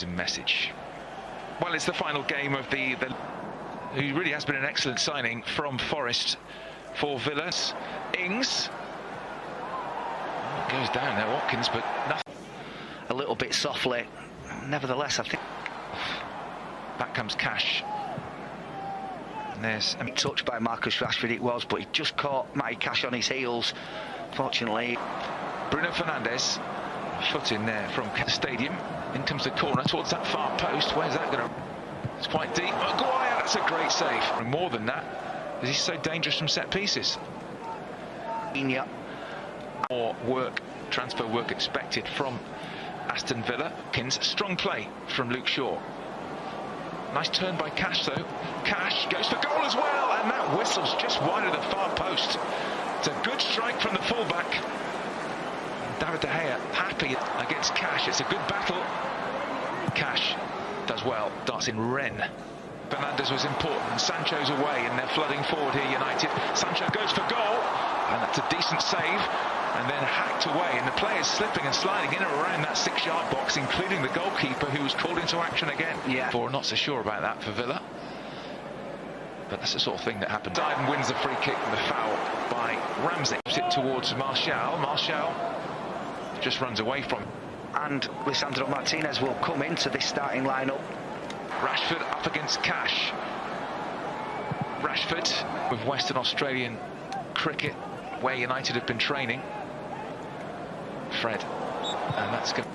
Message. Well, it's the final game of the who really has been an excellent signing from Forest for Villas. Ings goes down there, Watkins, but nothing. A little bit softly. Nevertheless, I think back comes Cash. And there's touched by Marcus Rashford. It was, but he just caught Matty Cash on his heels. Fortunately, Bruno Fernandes, foot in there from the stadium. In comes the corner towards that far post. Where's that going to? It's quite deep. Maguire, that's a great save. And more than that, because he's so dangerous from set pieces. More work, transfer work expected from Aston Villa. Strong play from Luke Shaw. Nice turn by Cash though. Cash goes for goal as well, and that whistles just wide of the far post. It's a good strike from the fullback. David De Gea happy against Cash. It's a good battle. Cash does well, darts in Ren. Fernandes was important. Sancho's away and they're flooding forward here, United. Sancho goes for goal, and that's a decent save, and then hacked away, and the players slipping and sliding in and around that 6-yard box, including the goalkeeper, who was called into action again. Yeah. Not so sure about that for Villa, but that's the sort of thing that happens. Dyden wins the free kick and the foul by Ramsey. It towards Martial. Martial just runs away from him. And Lisandro Martinez will come into this starting lineup. Rashford up against Cash. Rashford with Western Australian cricket, where United have been training. Fred, and that's good.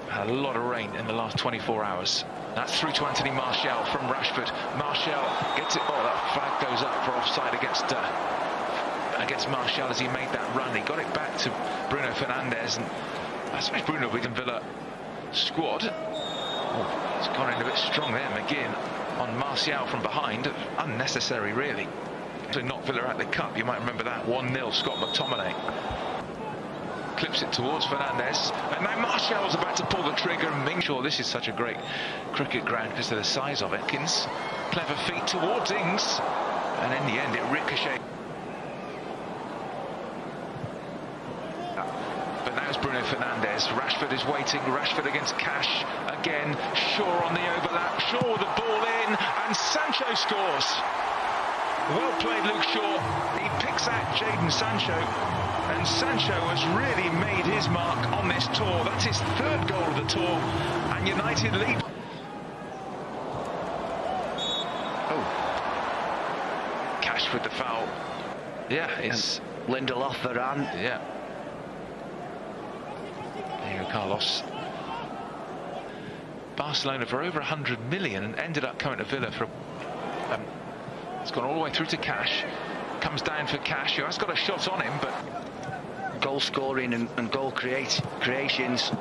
Had a lot of rain in the last 24 hours. That's through to Anthony Martial from Rashford. Martial gets it. Oh, that flag goes up for offside against Martial as he made that run. He got it back to Bruno Fernandes, and I suppose Bruno with the Villa squad. Oh, it's gone in a bit strong there. McGinn on Martial from behind. Unnecessary, really. To knock Villa out the cup, you might remember that. 1-0, Scott McTominay. Clips it towards Fernandes, and now Martial's about to pull the trigger, and being sure this is such a great cricket ground because of the size of it. Clever feet towards Ings, and in the end it ricocheted. But now it's Bruno Fernandes. Rashford is waiting. Rashford against Cash again. Shaw on the overlap. Shaw with the ball in, and Sancho scores. Well played, Luke Shaw. He picks out Jadon Sancho, and Sancho has really made his mark on this tour. That's his third goal of the tour, and United lead. Oh, Cash with the foul. Yeah, it's Lindelof, Varane. Yeah. There you go, Carlos. Barcelona for over 100 million and ended up coming to Villa for. It's gone all the way through to Cash. Comes down for Cash, who has got a shot on him, but goal scoring and goal creations.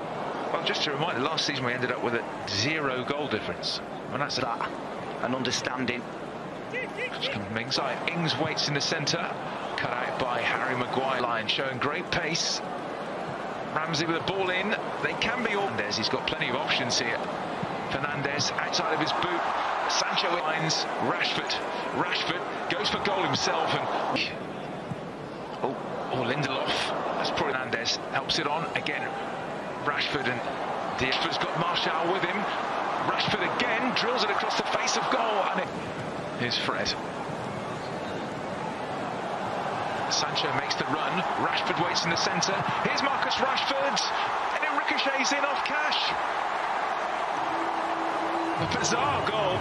Well, just to remind you, last season we ended up with a 0 goal difference. And that's that an understanding. Just coming from inside. Ings waits in the centre, cut out by Harry Maguire. Line showing great pace. Ramsey with the ball in. They can be all. He's got plenty of options here. Fernandes outside of his boot. Sancho lines. Rashford goes for goal himself, and Lindelof. That's probably Fernandes helps it on again. Rashford, and Rashford's got Martial with him. Rashford again drills it across the face of goal, and here's Fred. Sancho makes the run. Rashford waits in the centre. Here's Marcus Rashford, and it ricochets in off Cash. A bizarre goal.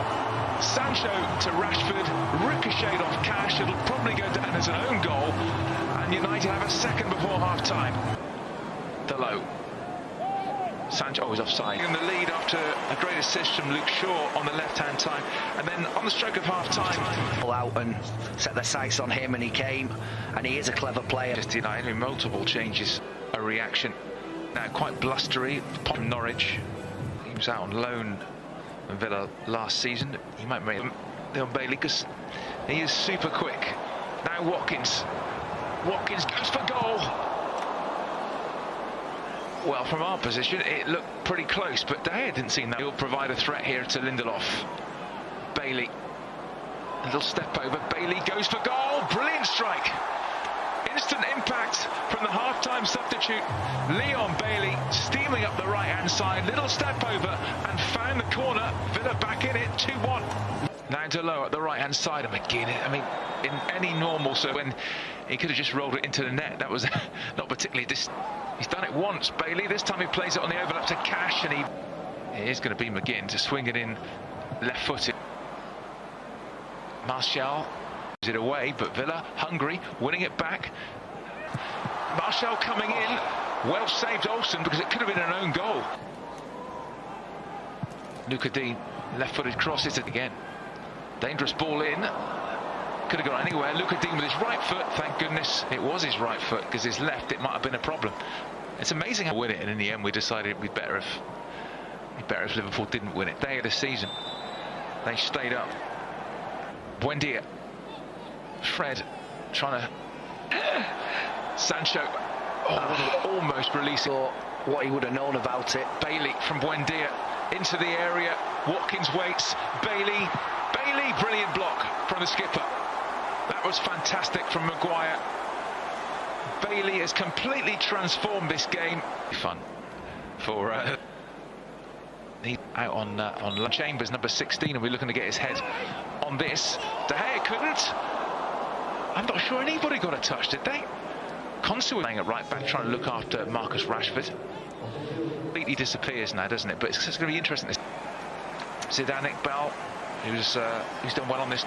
Sancho to Rashford, ricocheted off Cash. It'll probably go down as an own goal, and United have a second before half-time. Delo. Sancho is offside. In the lead after a great assist from Luke Shaw on the left-hand side, and then on the stroke of half-time. All out and set their sights on him, and he came, and he is a clever player. Just United, multiple changes, a reaction. Now quite blustery from Norwich. He was out on loan in Villa last season. He might make Leon Bailey because he is super quick. Now Watkins goes for goal. Well, from our position it looked pretty close, but De Gea didn't seem that. He'll provide a threat here to Lindelof. Bailey, a little step over. Bailey goes for goal. Brilliant strike. Instant impact from the half-time substitute. Leon Bailey steaming up the right-hand side. Little step over and found the corner. Villa back in it, 2-1. Now Delo at the right-hand side of McGinn. I mean, in any normal, so when he could have just rolled it into the net, that was not particularly... He's done it once, Bailey. This time he plays it on the overlap to Cash, and it is going to be McGinn to swing it in left-footed. Martial gives it away, but Villa hungry, winning it back. Martial coming in. Well saved Olsen, because it could have been an own goal. Luca Dean, left-footed crosses it again. Dangerous ball in. Could have gone anywhere. Luca Dean with his right foot. Thank goodness it was his right foot, because his left, it might have been a problem. It's amazing how we win it, and in the end we decided it'd be better if Liverpool didn't win it. Day of the season. They stayed up. Buendia. Fred trying to... Sancho almost releasing what he would have known about it. Bailey from Buendia into the area. Watkins waits. Bailey, brilliant block from the skipper. That was fantastic from Maguire. Bailey has completely transformed this game. Fun for out on Chambers, number 16, and we're looking to get his head on this. De Gea couldn't. I'm not sure anybody got a touch, did they? Konsu playing at right back, trying to look after Marcus Rashford. Completely disappears now, doesn't it? But it's going to be interesting. Zidane Iqbal, who's done well on this.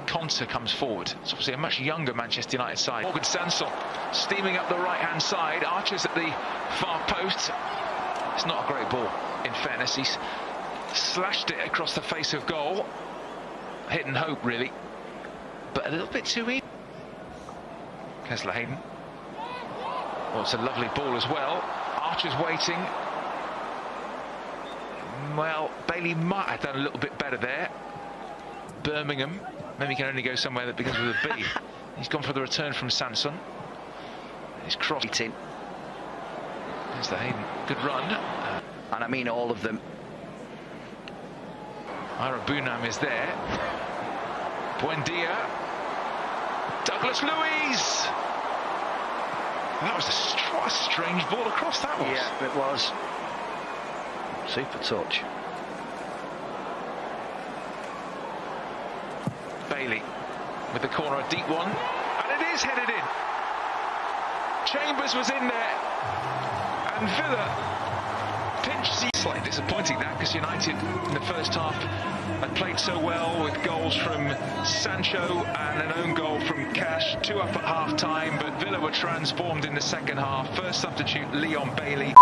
Konsa comes forward. It's obviously a much younger Manchester United side. Morgan Sanson steaming up the right-hand side. Archer's at the far post. It's not a great ball, in fairness. He's slashed it across the face of goal. Hit and hope, really. But a little bit too easy. Kessler Hayden. Oh, it's a lovely ball as well. Archer's waiting. Well, Bailey might have done a little bit better there. Birmingham. Maybe he can only go somewhere that begins with a B. He's gone for the return from Sanson. He's crossed. There's the Hayden. Good run. And I mean all of them. Ira Bunam is there. Buendia. Douglas Luiz. That was a strange ball across, that was. Yeah, it was. Super touch. Bailey with the corner, a deep one, and it is headed in. Chambers was in there, and Villa pinched. Slightly disappointing that, because United in the first half had played so well with goals from Sancho and an own goal from Cash, 2 up at half time, but Villa were transformed in the second half. First substitute Leon Bailey.